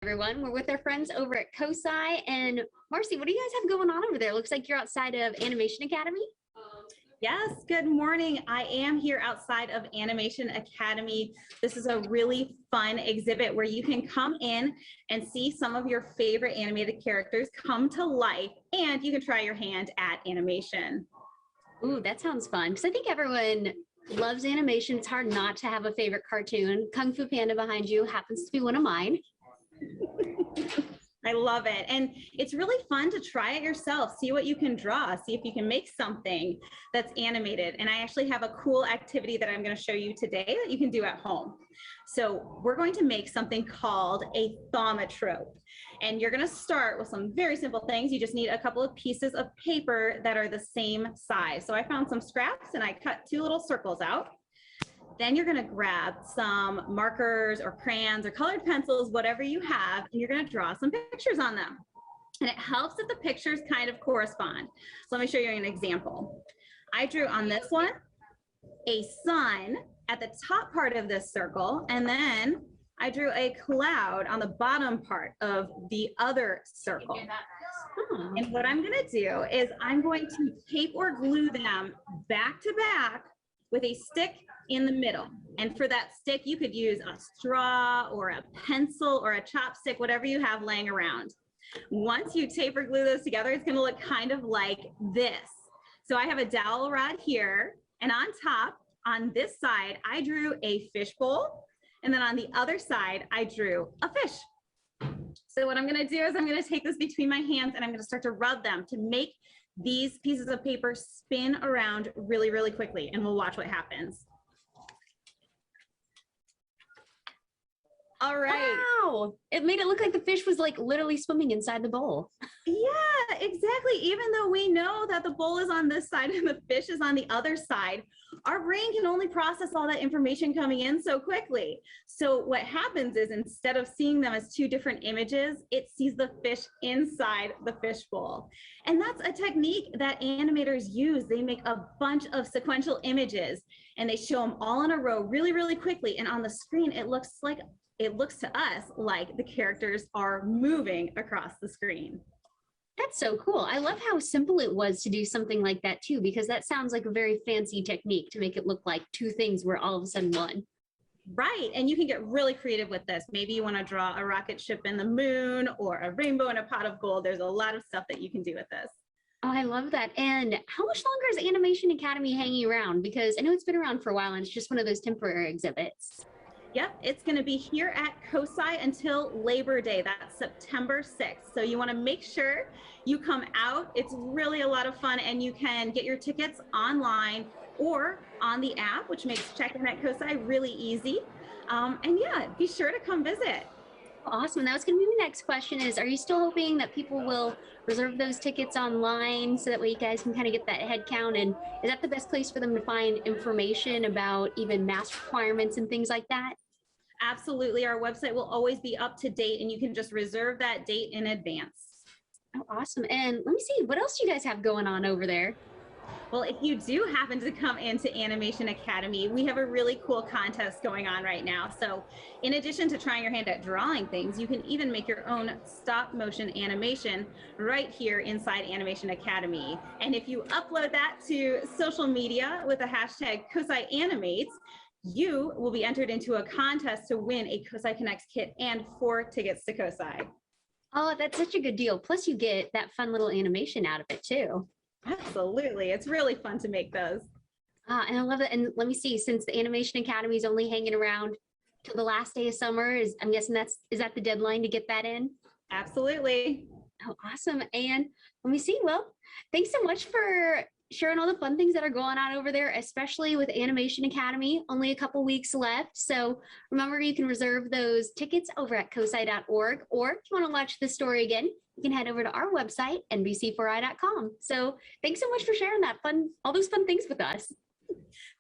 Everyone. We're with our friends over at COSI. And Marcy, what do you guys have going on over there? Looks like you're outside of Animation Academy. Yes, good morning. I am here outside of Animation Academy. This is a really fun exhibit where you can come in and see some of your favorite animated characters come to life, and you can try your hand at animation. Ooh, that sounds fun. Because I think everyone loves animation. It's hard not to have a favorite cartoon. Kung Fu Panda behind you happens to be one of mine. I love it. And it's really fun to try it yourself. See what you can draw. See if you can make something that's animated. And I actually have a cool activity that I'm going to show you today that you can do at home. So we're going to make something called a thaumatrope. And you're going to start with some very simple things. You just need a couple of pieces of paper that are the same size. So I found some scraps and I cut two little circles out. Then you're going to grab some markers or crayons or colored pencils, whatever you have, and you're going to draw some pictures on them. And it helps if the pictures kind of correspond. So let me show you an example. I drew on this one a sun at the top part of this circle, and then I drew a cloud on the bottom part of the other circle. And what I'm going to do is I'm going to tape or glue them back to back with a stick in the middle. And for that stick, you could use a straw or a pencil or a chopstick, whatever you have laying around. Once you tape or glue those together, it's gonna look kind of like this. So I have a dowel rod here, and on top, on this side, I drew a fishbowl, and then on the other side, I drew a fish. So what I'm gonna do is I'm gonna take this between my hands and I'm gonna start to rub them to make these pieces of paper spin around really, really quickly, and we'll watch what happens. All right. Wow. It made it look like the fish was like literally swimming inside the bowl. Yeah, exactly. Even though we know that the bowl is on this side and the fish is on the other side, our brain can only process all that information coming in so quickly. So what happens is instead of seeing them as two different images, it sees the fish inside the fish bowl. And that's a technique that animators use. They make a bunch of sequential images and they show them all in a row really, really quickly. And on the screen, it looks to us like the characters are moving across the screen. That's so cool. I love how simple it was to do something like that too, because that sounds like a very fancy technique to make it look like two things were all of a sudden one. Right, and you can get really creative with this. Maybe you want to draw a rocket ship in the moon or a rainbow in a pot of gold. There's a lot of stuff that you can do with this. Oh, I love that. And how much longer is Animation Academy hanging around? Because I know it's been around for a while and it's just one of those temporary exhibits. Yep, it's going to be here at COSI until Labor Day. That's September 6th. So you want to make sure you come out. It's really a lot of fun, and you can get your tickets online or on the app, which makes checking at COSI really easy. And yeah, be sure to come visit. Awesome. That was going to be my next question is, are you still hoping that people will reserve those tickets online so that way you guys can kind of get that head count? And is that the best place for them to find information about even mask requirements and things like that? Absolutely. Our website will always be up to date, and you can just reserve that date in advance. Oh, awesome. And let me see, what else do you guys have going on over there? Well, if you do happen to come into Animation Academy, we have a really cool contest going on right now. So in addition to trying your hand at drawing things, you can even make your own stop motion animation right here inside Animation Academy. And if you upload that to social media with the hashtag COSIAnimates, you will be entered into a contest to win a COSI Connects kit and 4 tickets to COSI. Oh, that's such a good deal. Plus you get that fun little animation out of it too. Absolutely. It's really fun to make those. And I love it. And let me see, since the Animation Academy is only hanging around till the last day of summer, I'm guessing is that the deadline to get that in? Absolutely. Oh, awesome. And let me see. Well, thanks so much for sharing all the fun things that are going on over there, especially with Animation Academy. Only a couple weeks left. So remember, you can reserve those tickets over at cosi.org, or if you want to watch the story again, you can head over to our website, nbc4i.com. So thanks so much for sharing all those fun things with us.